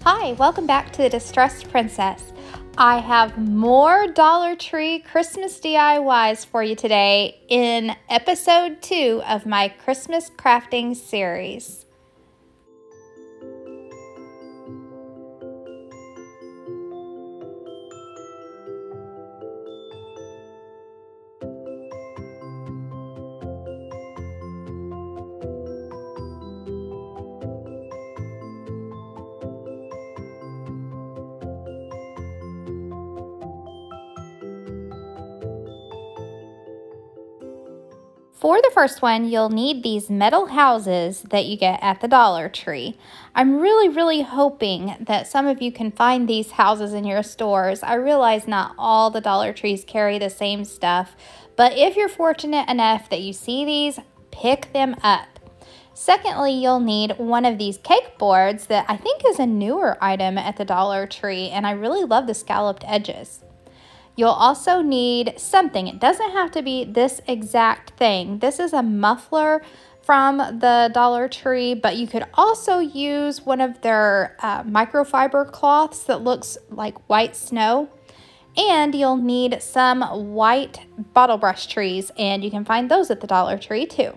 Hi, welcome back to the Distressed Princess. I have more Dollar Tree Christmas DIYs for you today in episode 2 of my Christmas crafting series. For the first one, you'll need these metal houses that you get at the Dollar Tree. I'm really hoping that some of you can find these houses in your stores. I realize not all the Dollar Trees carry the same stuff, but if you're fortunate enough that you see these, pick them up. Secondly, you'll need one of these cake boards that I think is a newer item at the Dollar Tree, and I really love the scalloped edges. You'll also need something. It doesn't have to be this exact thing. This is a muffler from the Dollar Tree, but you could also use one of their microfiber cloths that looks like white snow. And you'll need some white bottle brush trees, and you can find those at the Dollar Tree too.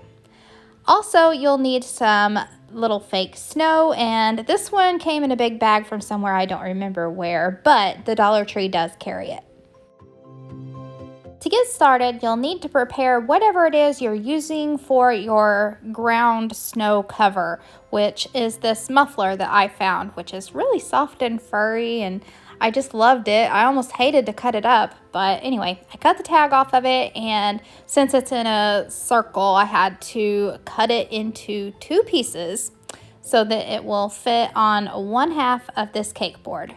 Also, you'll need some little fake snow, and this one came in a big bag from somewhere I don't remember where, but the Dollar Tree does carry it. To get started, you'll need to prepare whatever it is you're using for your ground snow cover, which is this muffler that I found, which is really soft and furry, and I just loved it. I almost hated to cut it up, but anyway, I cut the tag off of it, and since it's in a circle, I had to cut it into 2 pieces so that it will fit on 1/2 of this cake board.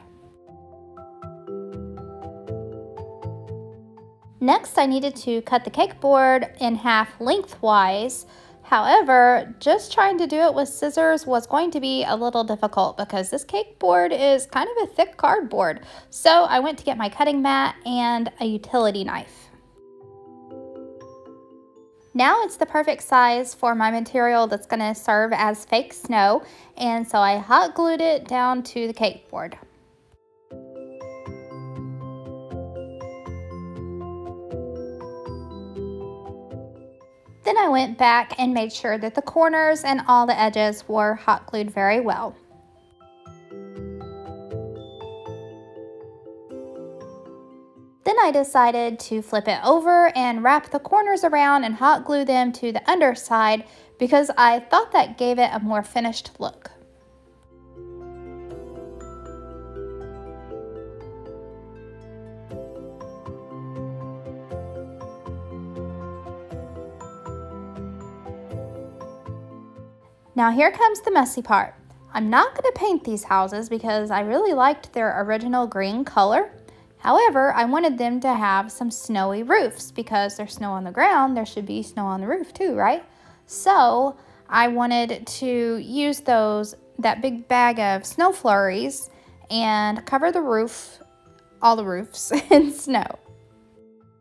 Next, I needed to cut the cake board in half lengthwise. However, just trying to do it with scissors was going to be a little difficult because this cake board is kind of a thick cardboard. So I went to get my cutting mat and a utility knife. Now it's the perfect size for my material that's going to serve as fake snow, and so I hot glued it down to the cake board. Then I went back and made sure that the corners and all the edges were hot glued very well. Then I decided to flip it over and wrap the corners around and hot glue them to the underside because I thought that gave it a more finished look. Now here comes the messy part. I'm not going to paint these houses because I really liked their original green color. However, I wanted them to have some snowy roofs because there's snow on the ground, there should be snow on the roof too, right? So I wanted to use that big bag of snow flurries and cover the roof, all the roofs in snow.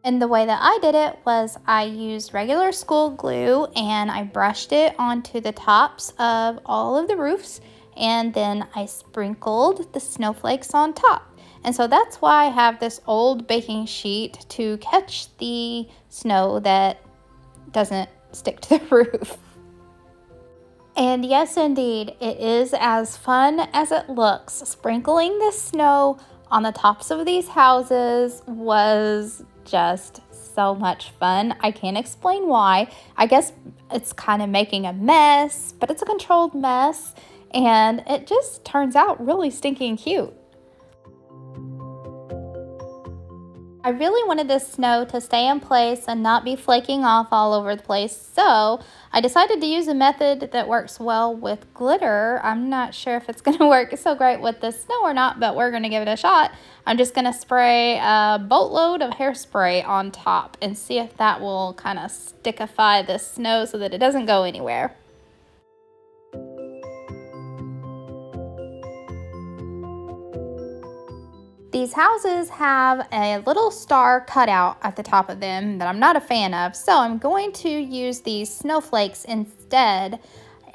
And the way that I did it was I used regular school glue and I brushed it onto the tops of all of the roofs, and then I sprinkled the snowflakes on top. And so that's why I have this old baking sheet to catch the snow that doesn't stick to the roof. And yes, indeed, it is as fun as it looks. Sprinkling the snow on the tops of these houses was just so much fun. I can't explain why. I guess it's kind of making a mess, but it's a controlled mess, and it just turns out really stinking cute. I really wanted this snow to stay in place and not be flaking off all over the place, so I decided to use a method that works well with glitter. I'm not sure if it's going to work so great with the snow or not, but we're going to give it a shot. I'm just going to spray a boatload of hairspray on top and see if that will kind of stickify the snow so that it doesn't go anywhere. These houses have a little star cutout at the top of them that I'm not a fan of, so I'm going to use these snowflakes instead.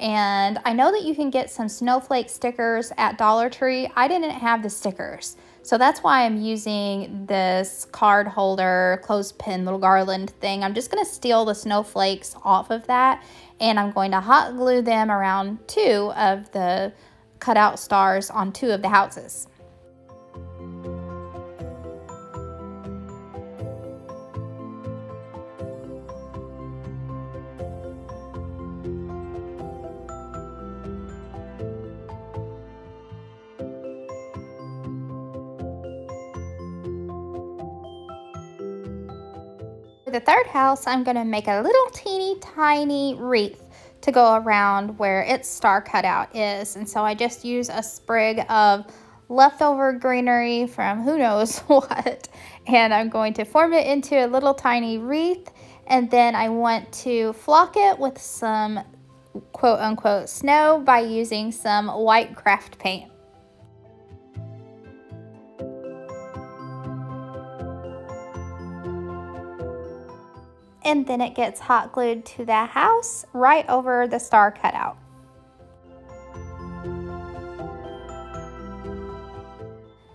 And I know that you can get some snowflake stickers at Dollar Tree. I didn't have the stickers, so that's why I'm using this card holder, clothespin, little garland thing. I'm just going to steal the snowflakes off of that, and I'm going to hot glue them around 2 of the cutout stars on 2 of the houses. For the third house, I'm going to make a little teeny tiny wreath to go around where its star cutout is. And so I just use a sprig of leftover greenery from who knows what. And I'm going to form it into a little tiny wreath. And then I want to flock it with some quote unquote snow by using some white craft paint. And then it gets hot glued to the house right over the star cutout.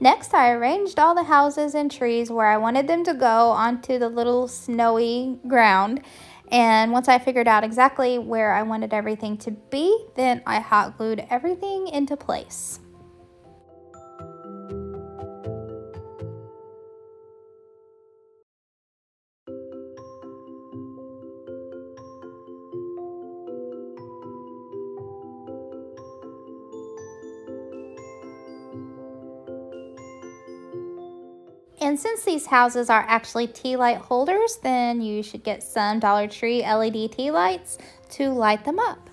Next, I arranged all the houses and trees where I wanted them to go onto the little snowy ground. And once I figured out exactly where I wanted everything to be, then I hot glued everything into place. And since these houses are actually tea light holders, then you should get some Dollar Tree LED tea lights to light them up.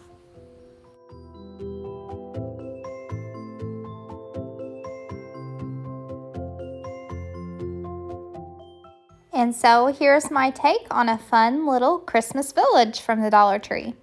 And so here's my take on a fun little Christmas village from the Dollar Tree.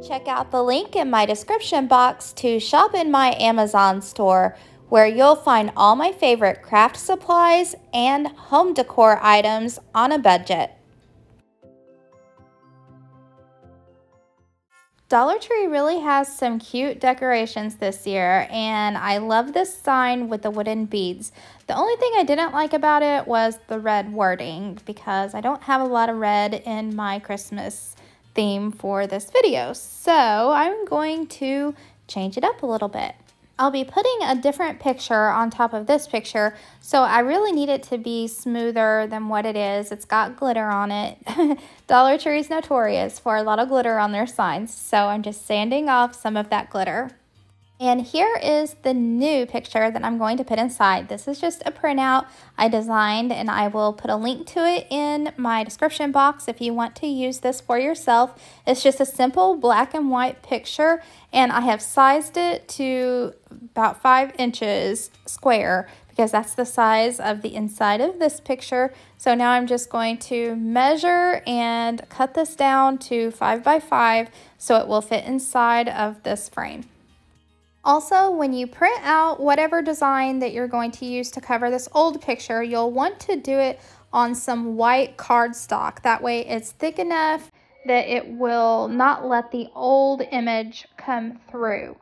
Check out the link in my description box to shop in my Amazon store, where you'll find all my favorite craft supplies and home decor items on a budget. Dollar Tree really has some cute decorations this year, and I love this sign with the wooden beads. The only thing I didn't like about it was the red wording, because I don't have a lot of red in my Christmas theme for this video, so I'm going to change it up a little bit. I'll be putting a different picture on top of this picture, so I really need it to be smoother than what it is. It's got glitter on it. Dollar Tree is notorious for a lot of glitter on their signs, so I'm just sanding off some of that glitter. And here is the new picture that I'm going to put inside. This is just a printout I designed, and I will put a link to it in my description box if you want to use this for yourself. It's just a simple black and white picture, and I have sized it to about 5 inches square because that's the size of the inside of this picture. So now I'm just going to measure and cut this down to 5 by 5 so it will fit inside of this frame. Also, when you print out whatever design that you're going to use to cover this old picture, you'll want to do it on some white cardstock. That way it's thick enough that it will not let the old image come through.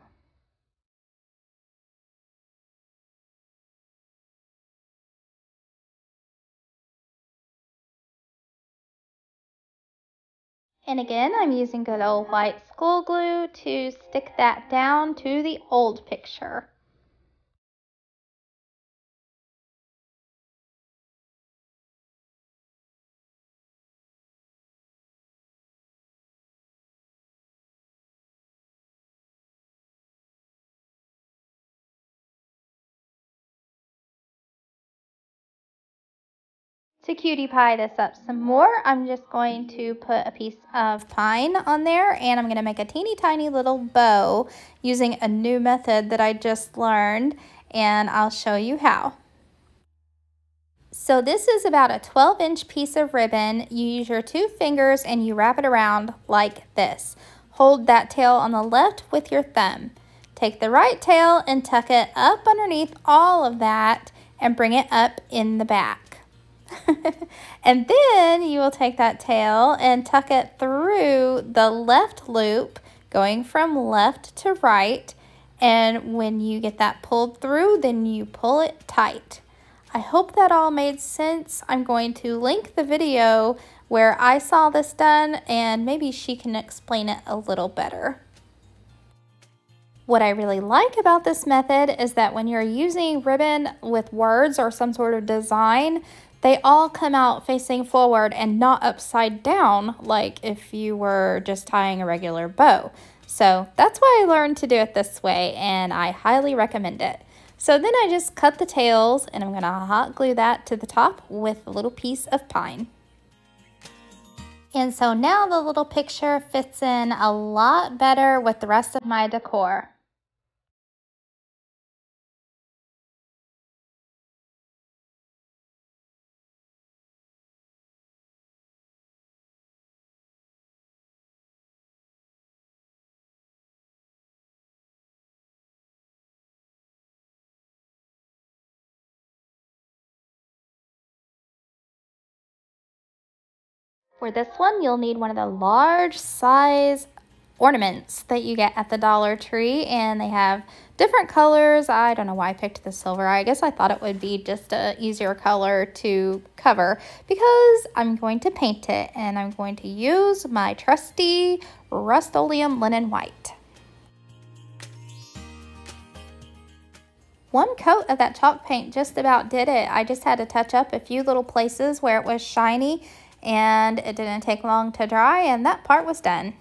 And again, I'm using good old white school glue to stick that down to the old picture. To cutie pie this up some more, I'm just going to put a piece of pine on there, and I'm going to make a teeny tiny little bow using a new method that I just learned, and I'll show you how. So this is about a 12-inch piece of ribbon. You use your 2 fingers and you wrap it around like this. Hold that tail on the left with your thumb. Take the right tail and tuck it up underneath all of that and bring it up in the back. And then you will take that tail and tuck it through the left loop, going from left to right. And when you get that pulled through, then you pull it tight. I hope that all made sense. I'm going to link the video where I saw this done, and maybe she can explain it a little better. What I really like about this method is that when you're using ribbon with words or some sort of design, they all come out facing forward and not upside down like if you were just tying a regular bow. So that's why I learned to do it this way, and I highly recommend it. So then I just cut the tails, and I'm going to hot glue that to the top with a little piece of pine. And so now the little picture fits in a lot better with the rest of my decor. For this one, you'll need one of the large size ornaments that you get at the Dollar Tree, and they have different colors. I don't know why I picked the silver. I guess I thought it would be just an easier color to cover because I'm going to paint it, and I'm going to use my trusty Rust-Oleum linen white. One coat of that chalk paint just about did it. I just had to touch up a few little places where it was shiny, and it didn't take long to dry, and that part was done.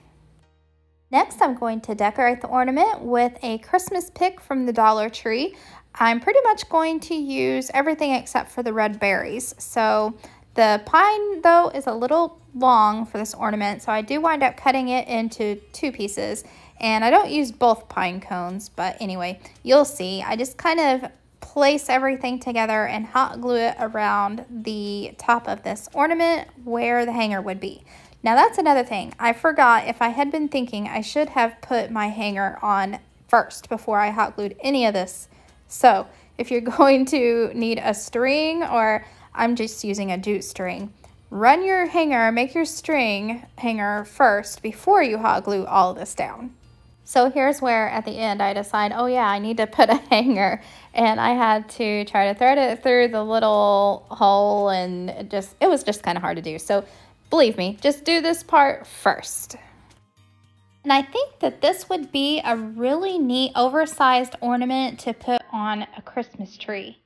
Next, I'm going to decorate the ornament with a Christmas pick from the Dollar Tree. I'm pretty much going to use everything except for the red berries. So the pine, though, is a little long for this ornament, so I do wind up cutting it into 2 pieces. And I don't use both pine cones, but anyway, you'll see. I just kind of place everything together and hot glue it around the top of this ornament where the hanger would be. Now that's another thing. I forgot, if I had been thinking, I should have put my hanger on first before I hot glued any of this. So if you're going to need a string, or I'm just using a jute string, run your hanger, make your string hanger first before you hot glue all of this down. So here's where at the end I decide, oh yeah, I need to put a hanger, and I had to try to thread it through the little hole, and it was just kind of hard to do. So believe me, just do this part first. And I think that this would be a really neat oversized ornament to put on a Christmas tree.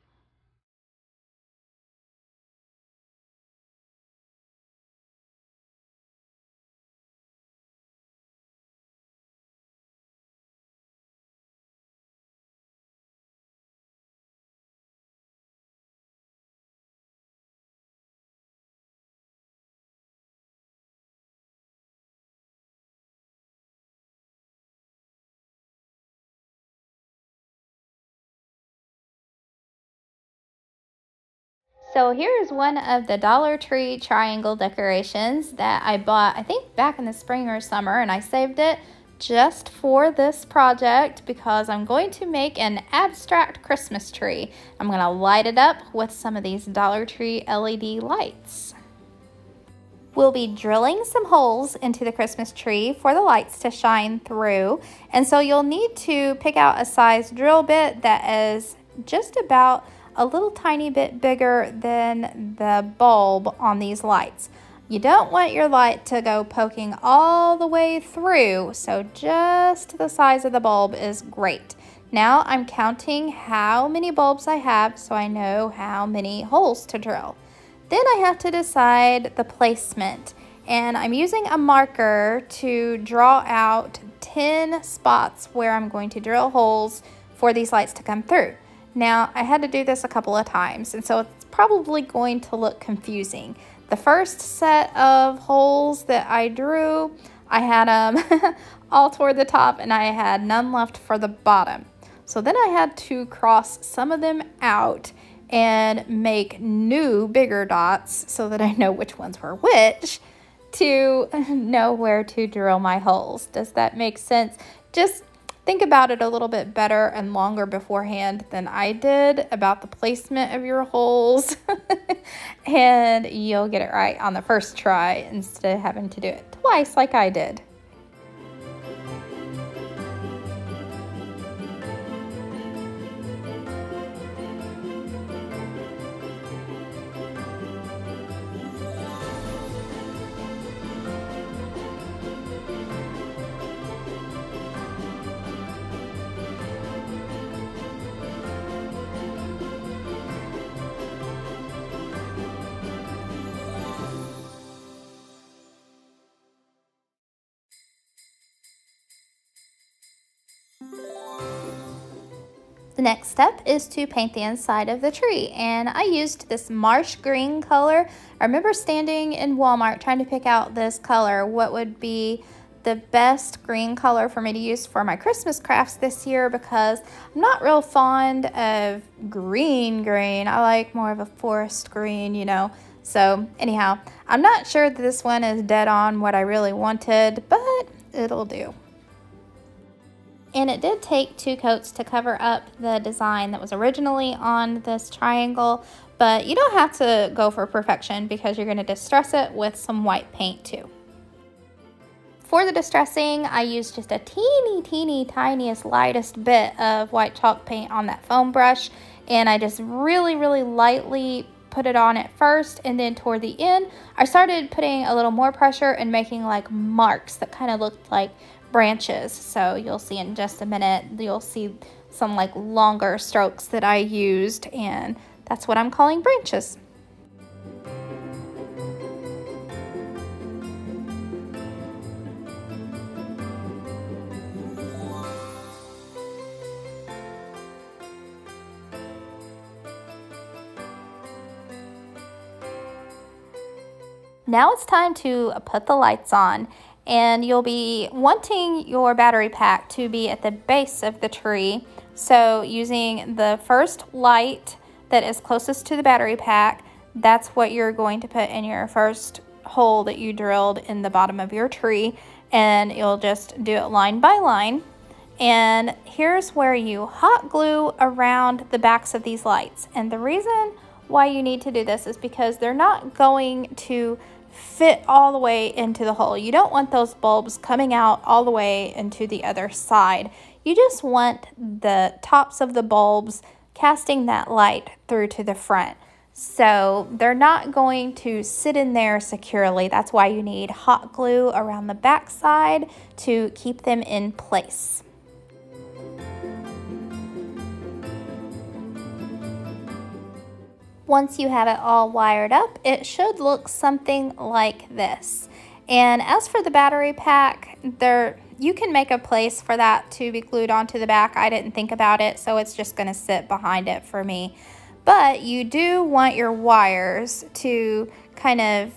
So here is one of the Dollar Tree triangle decorations that I bought, I think back in the spring or summer, and I saved it just for this project because I'm going to make an abstract Christmas tree. I'm going to light it up with some of these Dollar Tree LED lights. We'll be drilling some holes into the Christmas tree for the lights to shine through, and so you'll need to pick out a size drill bit that is just about a little tiny bit bigger than the bulb on these lights. You don't want your light to go poking all the way through, so just the size of the bulb is great. Now I'm counting how many bulbs I have so I know how many holes to drill. Then I have to decide the placement, and I'm using a marker to draw out 10 spots where I'm going to drill holes for these lights to come through. Now I had to do this a couple of times, and so it's probably going to look confusing. The first set of holes that I drew, I had them all toward the top and I had none left for the bottom. So then I had to cross some of them out and make new bigger dots so that I know which ones were which to know where to drill my holes. Does that make sense? Just think about it a little bit better and longer beforehand than I did about the placement of your holes and you'll get it right on the first try instead of having to do it twice like I did. The next step is to paint the inside of the tree, and I used this marsh green color. I remember standing in Walmart trying to pick out this color, what would be the best green color for me to use for my Christmas crafts this year, because I'm not real fond of green. I like more of a forest green, you know. So anyhow, I'm not sure that this one is dead on what I really wanted, but it'll do. And it did take 2 coats to cover up the design that was originally on this triangle, but you don't have to go for perfection because you're going to distress it with some white paint too. For the distressing, I used just a teeny tiniest lightest bit of white chalk paint on that foam brush, and I just really lightly put it on at first, and then toward the end I started putting a little more pressure and making like marks that kind of looked like branches. So you'll see in just a minute, you'll see some like longer strokes that I used, and that's what I'm calling branches. Now it's time to put the lights on. And you'll be wanting your battery pack to be at the base of the tree. So using the first light that is closest to the battery pack, that's what you're going to put in your first hole that you drilled in the bottom of your tree. And you'll just do it line by line. And here's where you hot glue around the backs of these lights. And the reason why you need to do this is because they're not going to fit all the way into the hole. You don't want those bulbs coming out all the way into the other side. You just want the tops of the bulbs casting that light through to the front. So they're not going to sit in there securely. That's why you need hot glue around the back side to keep them in place. Once you have it all wired up, it should look something like this. And as for the battery pack, you can make a place for that to be glued onto the back. I didn't think about it, so it's just going to sit behind it for me. But you do want your wires to kind of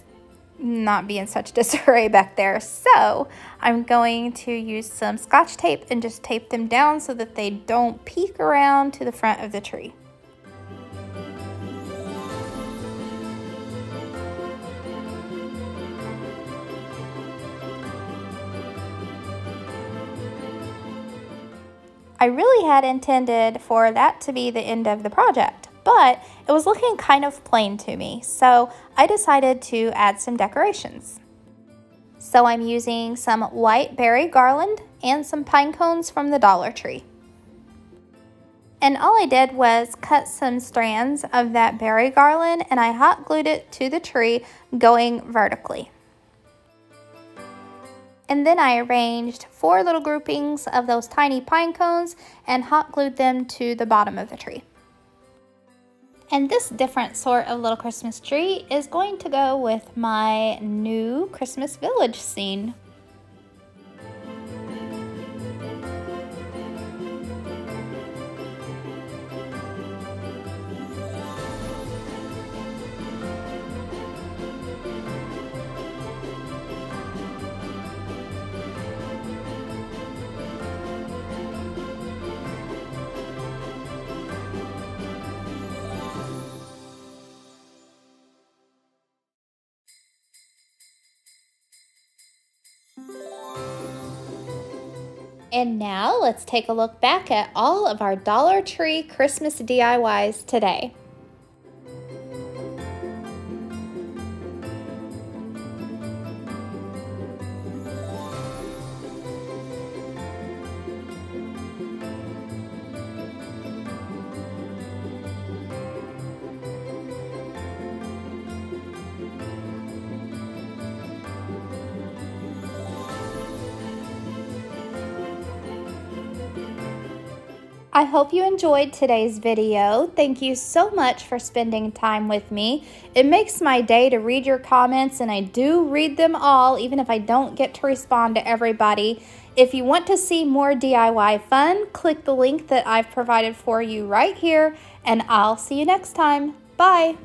not be in such disarray back there. So I'm going to use some Scotch tape and just tape them down so that they don't peek around to the front of the tree. I really had intended for that to be the end of the project, but it was looking kind of plain to me, so I decided to add some decorations. So I'm using some white berry garland and some pine cones from the Dollar Tree. And all I did was cut some strands of that berry garland and I hot glued it to the tree going vertically. And then I arranged 4 little groupings of those tiny pine cones and hot glued them to the bottom of the tree. And this different sort of little Christmas tree is going to go with my new Christmas village scene. And now let's take a look back at all of our Dollar Tree Christmas DIYs today. I hope you enjoyed today's video. Thank you so much for spending time with me. It makes my day to read your comments, and I do read them all, even if I don't get to respond to everybody. If you want to see more DIY fun, click the link that I've provided for you right here, and I'll see you next time. Bye!